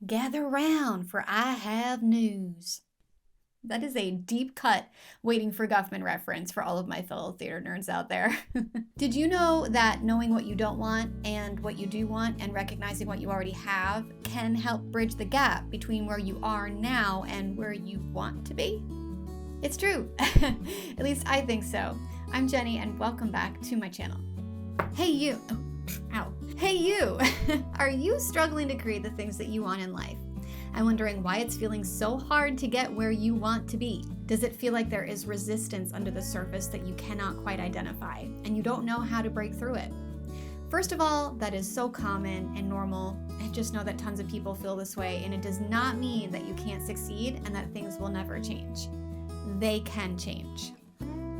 Gather round, for I have news. That is a deep cut Waiting for Guffman reference for all of my fellow theater nerds out there. Did you know that knowing what you don't want and what you do want and recognizing what you already have can help bridge the gap between where you are now and where you want to be? It's true. At least I think so. I'm Jenny and welcome back to my channel. Hey you. Ow. Hey you. Are you struggling to create the things that you want in life? I'm wondering why it's feeling so hard to get where you want to be. Does it feel like there is resistance under the surface that you cannot quite identify and you don't know how to break through it? First of all, that is so common and normal. I just know that tons of people feel this way, and it does not mean that you can't succeed and that things will never change. They can change.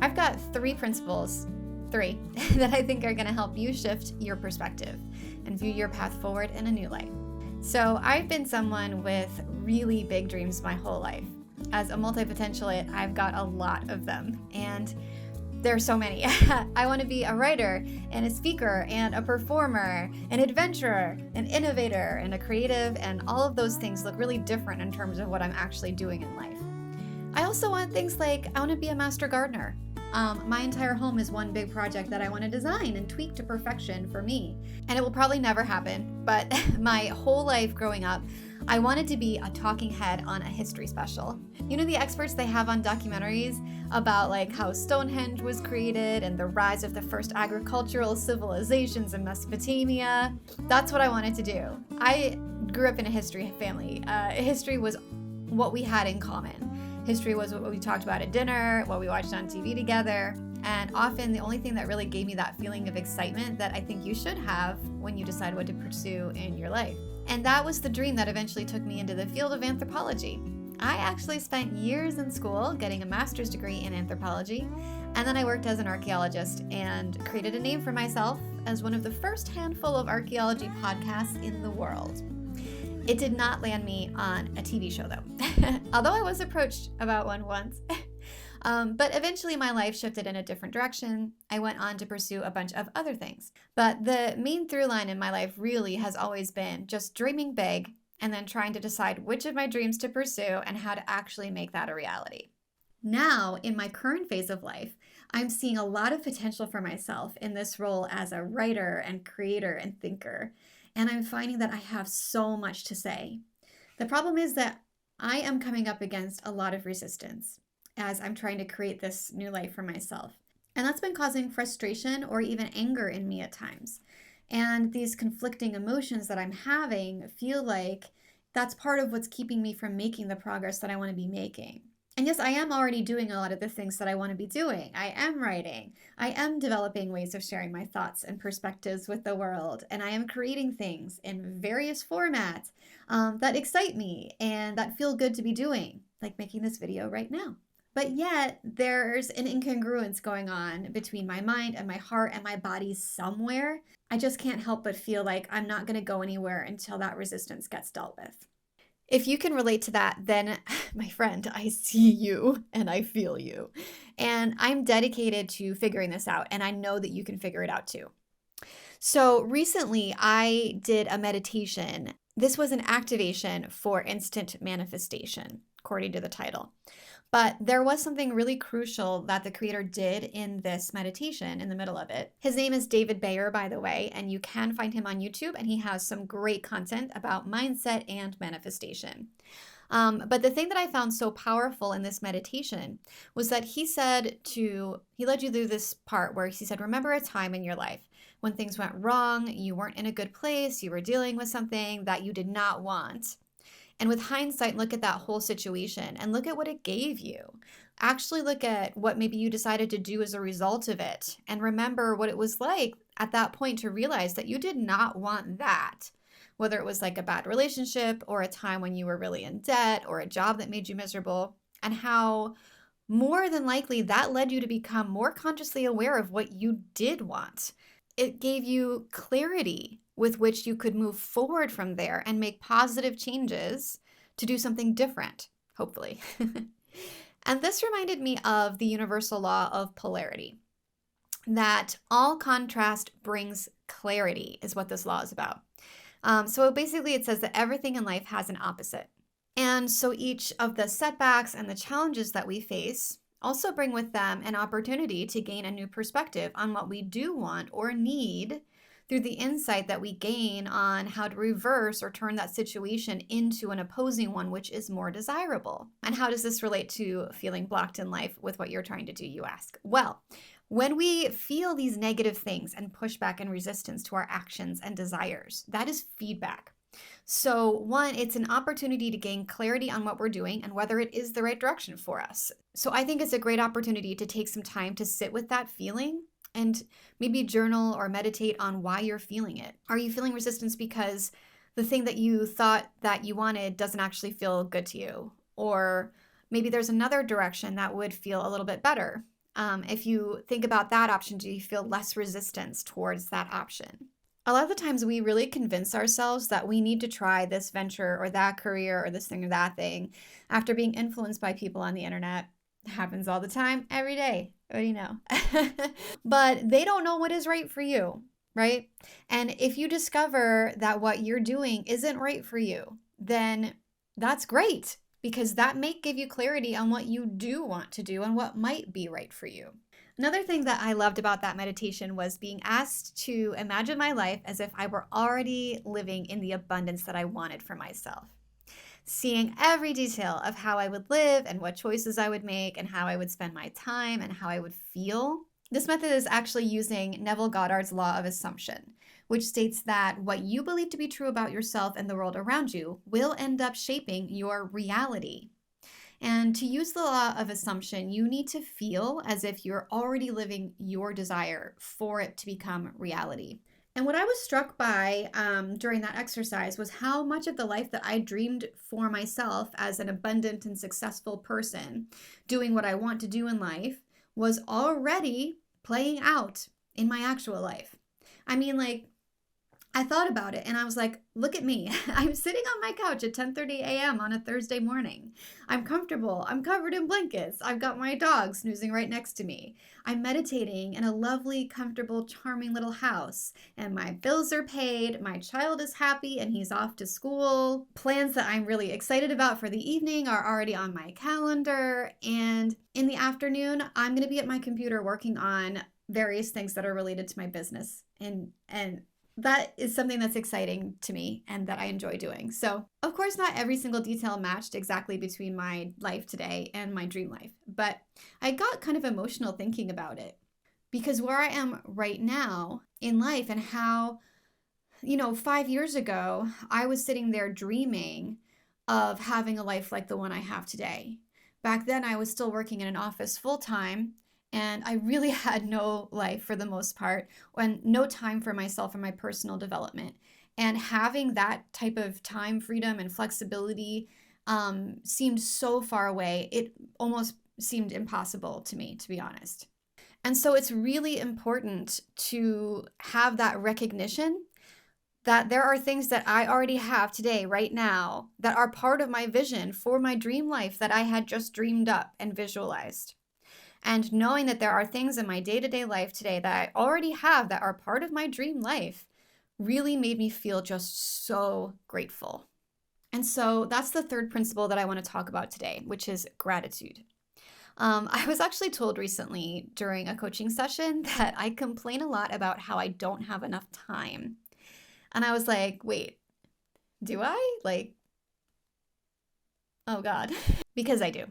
I've got three principles that I think are going to help you shift your perspective and view your path forward in a new light. So I've been someone with really big dreams my whole life. As a multi-potentialite, I've got a lot of them, and there are so many. I want to be a writer and a speaker and a performer, an adventurer, an innovator, and a creative, and all of those things look really different in terms of what I'm actually doing in life. I also want things like, I want to be a master gardener. My entire home is one big project that I want to design and tweak to perfection for me. And it will probably never happen, but my whole life growing up, I wanted to be a talking head on a history special. You know the experts they have on documentaries about like how Stonehenge was created and the rise of the first agricultural civilizations in Mesopotamia? That's what I wanted to do. I grew up in a history family. History was what we had in common. History was what we talked about at dinner, what we watched on TV together, and often the only thing that really gave me that feeling of excitement that I think you should have when you decide what to pursue in your life. And that was the dream that eventually took me into the field of anthropology. I actually spent years in school getting a master's degree in anthropology, and then I worked as an archaeologist and created a name for myself as one of the first handful of archaeology podcasts in the world. It did not land me on a TV show though, although I was approached about one once. But eventually my life shifted in a different direction. I went on to pursue a bunch of other things. But the main through line in my life really has always been just dreaming big and then trying to decide which of my dreams to pursue and how to actually make that a reality. Now, in my current phase of life, I'm seeing a lot of potential for myself in this role as a writer and creator and thinker. And I'm finding that I have so much to say. The problem is that I am coming up against a lot of resistance as I'm trying to create this new life for myself. And that's been causing frustration or even anger in me at times. And these conflicting emotions that I'm having feel like that's part of what's keeping me from making the progress that I want to be making. And yes, I am already doing a lot of the things that I want to be doing. I am writing. I am developing ways of sharing my thoughts and perspectives with the world. And I am creating things in various formats that excite me and that feel good to be doing, like making this video right now. But yet, there's an incongruence going on between my mind and my heart and my body somewhere. I just can't help but feel like I'm not going to go anywhere until that resistance gets dealt with. If you can relate to that, then my friend, I see you and I feel you. And I'm dedicated to figuring this out, and I know that you can figure it out too. So recently I did a meditation. This was an activation for instant manifestation, according to the title. But there was something really crucial that the creator did in this meditation in the middle of it. His name is David Bayer, by the way, and you can find him on YouTube, and he has some great content about mindset and manifestation. But the thing that I found so powerful in this meditation was that he led you through this part where he said, remember a time in your life when things went wrong, you weren't in a good place, you were dealing with something that you did not want. And with hindsight, look at that whole situation and look at what it gave you. Actually look at what maybe you decided to do as a result of it and remember what it was like at that point to realize that you did not want that. Whether it was like a bad relationship or a time when you were really in debt or a job that made you miserable, and how more than likely that led you to become more consciously aware of what you did want. It gave you clarity with which you could move forward from there and make positive changes to do something different, hopefully. And this reminded me of the universal law of polarity, that all contrast brings clarity is what this law is about. So basically, it says that everything in life has an opposite. And so each of the setbacks and the challenges that we face also bring with them an opportunity to gain a new perspective on what we do want or need through the insight that we gain on how to reverse or turn that situation into an opposing one, which is more desirable. And how does this relate to feeling blocked in life with what you're trying to do, you ask? Well, when we feel these negative things and pushback and resistance to our actions and desires, that is feedback. So one, it's an opportunity to gain clarity on what we're doing and whether it is the right direction for us. So I think it's a great opportunity to take some time to sit with that feeling and maybe journal or meditate on why you're feeling it. Are you feeling resistance because the thing that you thought that you wanted doesn't actually feel good to you? Or maybe there's another direction that would feel a little bit better. If you think about that option, do you feel less resistance towards that option? A lot of the times we really convince ourselves that we need to try this venture or that career or this thing or that thing after being influenced by people on the internet. It happens all the time, every day. What do you know? But they don't know what is right for you, right? And if you discover that what you're doing isn't right for you, then that's great, because that may give you clarity on what you do want to do and what might be right for you. Another thing that I loved about that meditation was being asked to imagine my life as if I were already living in the abundance that I wanted for myself. Seeing every detail of how I would live and what choices I would make and how I would spend my time and how I would feel. This method is actually using Neville Goddard's law of assumption, which states that what you believe to be true about yourself and the world around you will end up shaping your reality. And to use the law of assumption, you need to feel as if you're already living your desire for it to become reality. And what I was struck by during that exercise was how much of the life that I dreamed for myself as an abundant and successful person, doing what I want to do in life, was already playing out in my actual life. I mean, like, I thought about it and I was like, look at me. I'm sitting on my couch at 10:30 a.m. on a Thursday morning. I'm comfortable. I'm covered in blankets. I've got my dog snoozing right next to me. I'm meditating in a lovely, comfortable, charming little house. And my bills are paid. My child is happy and he's off to school. Plans that I'm really excited about for the evening are already on my calendar. And in the afternoon, I'm going to be at my computer working on various things that are related to my business. And that is something that's exciting to me and that I enjoy doing. So, of course, not every single detail matched exactly between my life today and my dream life, but I got kind of emotional thinking about it, because where I am right now in life and how, 5 years ago, I was sitting there dreaming of having a life like the one I have today. Back then, I was still working in an office full time. And I really had no life for the most part, and no time for myself and my personal development. And having that type of time freedom and flexibility seemed so far away. It almost seemed impossible to me, to be honest. And so it's really important to have that recognition that there are things that I already have today, right now, that are part of my vision for my dream life that I had just dreamed up and visualized. And knowing that there are things in my day-to-day life today that I already have that are part of my dream life really made me feel just so grateful. And so that's the third principle that I want to talk about today, which is gratitude. I was actually told recently during a coaching session that I complain a lot about how I don't have enough time. And I was like, wait, do I? Oh God, because I do.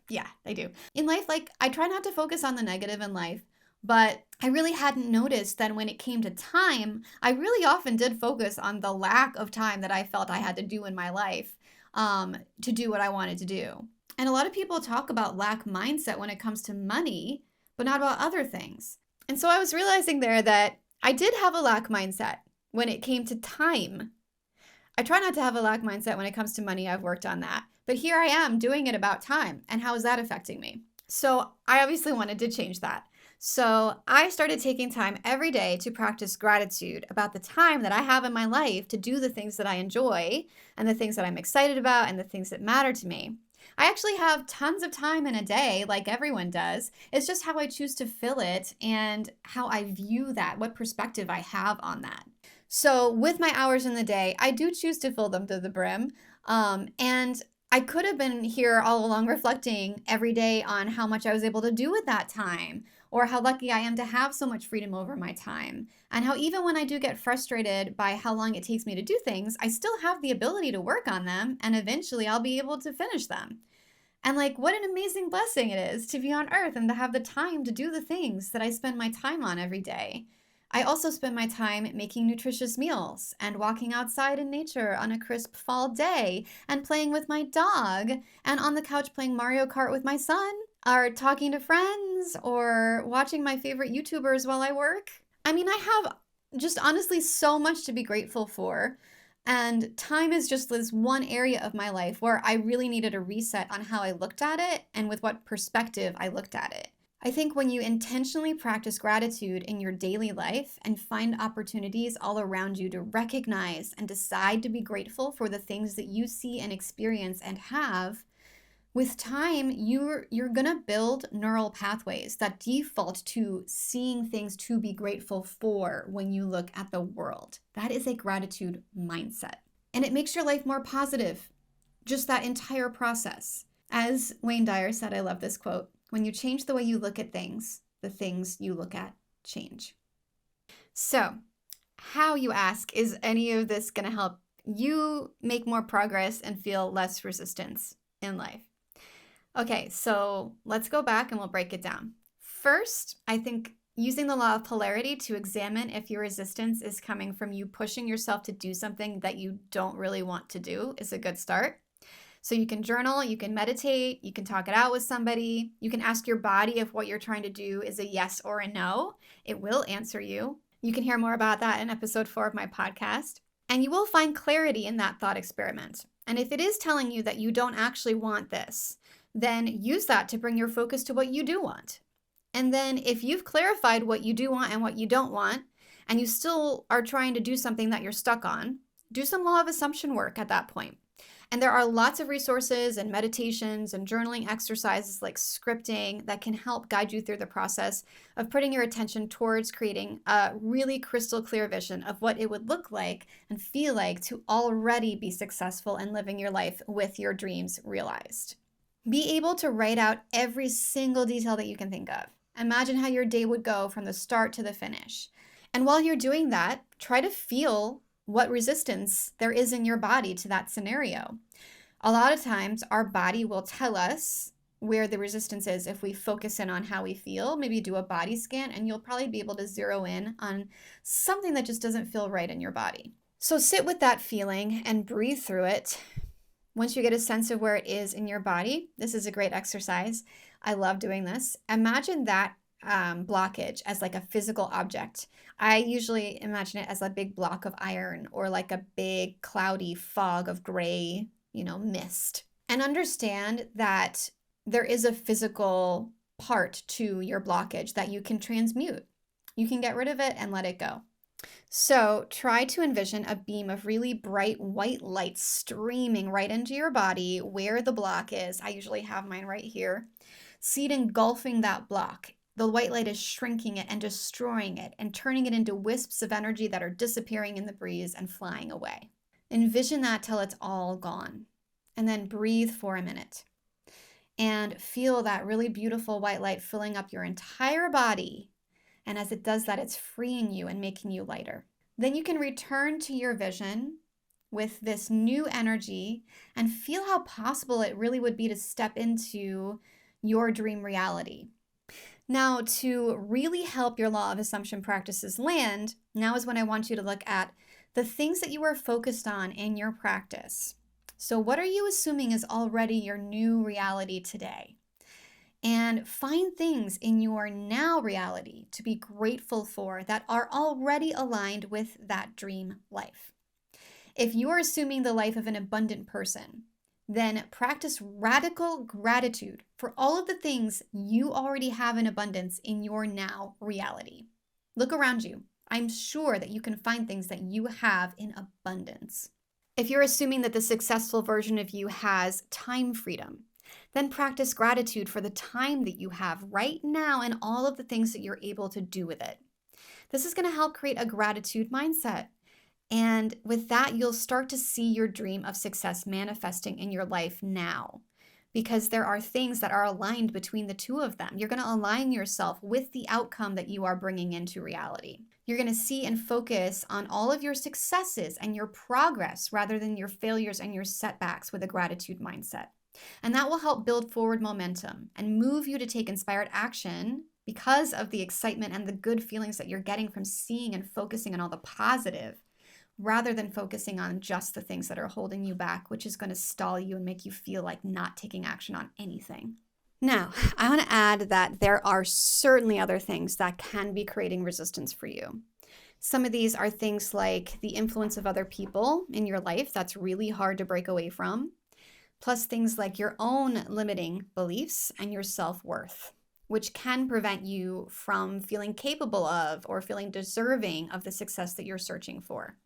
Yeah, I do. In life, I try not to focus on the negative in life, but I really hadn't noticed that when it came to time, I really often did focus on the lack of time that I felt I had to do in my life to do what I wanted to do. And a lot of people talk about lack mindset when it comes to money, but not about other things. And so I was realizing there that I did have a lack mindset when it came to time. I try not to have a lack mindset when it comes to money. I've worked on that. But here I am doing it about time. And how is that affecting me? So I obviously wanted to change that. So I started taking time every day to practice gratitude about the time that I have in my life to do the things that I enjoy and the things that I'm excited about and the things that matter to me. I actually have tons of time in a day, like everyone does. It's just how I choose to fill it and how I view that, what perspective I have on that. So with my hours in the day, I do choose to fill them to the brim. And I could have been here all along reflecting every day on how much I was able to do with that time, or how lucky I am to have so much freedom over my time, and how even when I do get frustrated by how long it takes me to do things, I still have the ability to work on them, and eventually I'll be able to finish them. And like, what an amazing blessing it is to be on earth and to have the time to do the things that I spend my time on every day. I also spend my time making nutritious meals and walking outside in nature on a crisp fall day and playing with my dog and on the couch playing Mario Kart with my son or talking to friends or watching my favorite YouTubers while I work. I mean, I have just honestly so much to be grateful for. And time is just this one area of my life where I really needed a reset on how I looked at it and with what perspective I looked at it. I think when you intentionally practice gratitude in your daily life and find opportunities all around you to recognize and decide to be grateful for the things that you see and experience and have, with time, you're going to build neural pathways that default to seeing things to be grateful for when you look at the world. That is a gratitude mindset. And it makes your life more positive, just that entire process. As Wayne Dyer said, I love this quote, when you change the way you look at things, the things you look at change. So, how, you ask, is any of this going to help you make more progress and feel less resistance in life? Okay, so let's go back and we'll break it down. First, I think using the law of polarity to examine if your resistance is coming from you pushing yourself to do something that you don't really want to do is a good start. So you can journal, you can meditate, you can talk it out with somebody, you can ask your body if what you're trying to do is a yes or a no. It will answer you. You can hear more about that in episode 4 of my podcast. And you will find clarity in that thought experiment. And if it is telling you that you don't actually want this, then use that to bring your focus to what you do want. And then if you've clarified what you do want and what you don't want, and you still are trying to do something that you're stuck on, do some law of assumption work at that point. And there are lots of resources and meditations and journaling exercises like scripting that can help guide you through the process of putting your attention towards creating a really crystal clear vision of what it would look like and feel like to already be successful in living your life with your dreams realized. Be able to write out every single detail that you can think of. Imagine how your day would go from the start to the finish. And while you're doing that, try to feel what resistance there is in your body to that scenario. A lot of times, our body will tell us where the resistance is if we focus in on how we feel. Maybe do a body scan, and you'll probably be able to zero in on something that just doesn't feel right in your body. So sit with that feeling and breathe through it. Once you get a sense of where it is in your body, this is a great exercise. I love doing this. Imagine that blockage as like a physical object. I usually imagine it as a big block of iron or like a big cloudy fog of gray, mist. And understand that there is a physical part to your blockage that you can transmute. You can get rid of it and let it go. So try to envision a beam of really bright white light streaming right into your body where the block is. I usually have mine right here. See it engulfing that block. The white light is shrinking it and destroying it and turning it into wisps of energy that are disappearing in the breeze and flying away. Envision that till it's all gone. And then breathe for a minute. And feel that really beautiful white light filling up your entire body. And as it does that, it's freeing you and making you lighter. Then you can return to your vision with this new energy and feel how possible it really would be to step into your dream reality. Now, to really help your law of assumption practices land, now is when I want you to look at the things that you are focused on in your practice. So what are you assuming is already your new reality today? And find things in your now reality to be grateful for that are already aligned with that dream life. If you are assuming the life of an abundant person, then practice radical gratitude for all of the things you already have in abundance in your now reality. Look around you. I'm sure that you can find things that you have in abundance. If you're assuming that the successful version of you has time freedom, then practice gratitude for the time that you have right now and all of the things that you're able to do with it. This is going to help create a gratitude mindset. And with that, you'll start to see your dream of success manifesting in your life now, because there are things that are aligned between the two of them. You're going to align yourself with the outcome that you are bringing into reality. You're going to see and focus on all of your successes and your progress rather than your failures and your setbacks with a gratitude mindset. And that will help build forward momentum and move you to take inspired action because of the excitement and the good feelings that you're getting from seeing and focusing on all the positive, rather than focusing on just the things that are holding you back, which is going to stall you and make you feel like not taking action on anything. Now, I want to add that there are certainly other things that can be creating resistance for you. Some of these are things like the influence of other people in your life that's really hard to break away from, plus things like your own limiting beliefs and your self-worth, which can prevent you from feeling capable of or feeling deserving of the success that you're searching for.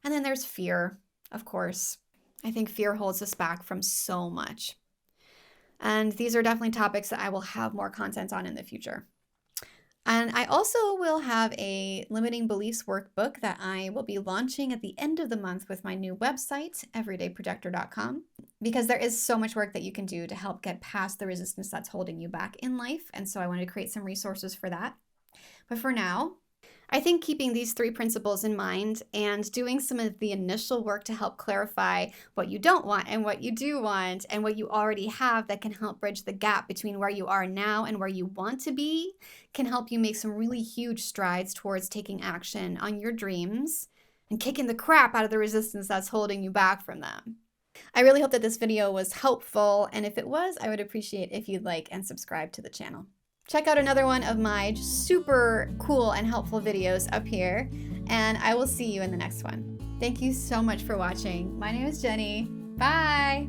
And then there's fear, of course. I think fear holds us back from so much. And these are definitely topics that I will have more content on in the future. And I also will have a limiting beliefs workbook that I will be launching at the end of the month with my new website, everydayprojector.com, because there is so much work that you can do to help get past the resistance that's holding you back in life. And so I wanted to create some resources for that. But for now, I think keeping these 3 principles in mind and doing some of the initial work to help clarify what you don't want and what you do want and what you already have that can help bridge the gap between where you are now and where you want to be can help you make some really huge strides towards taking action on your dreams and kicking the crap out of the resistance that's holding you back from them. I really hope that this video was helpful, and if it was, I would appreciate if you'd like and subscribe to the channel. Check out another one of my super cool and helpful videos up here, and I will see you in the next one. Thank you so much for watching. My name is Jenny. Bye!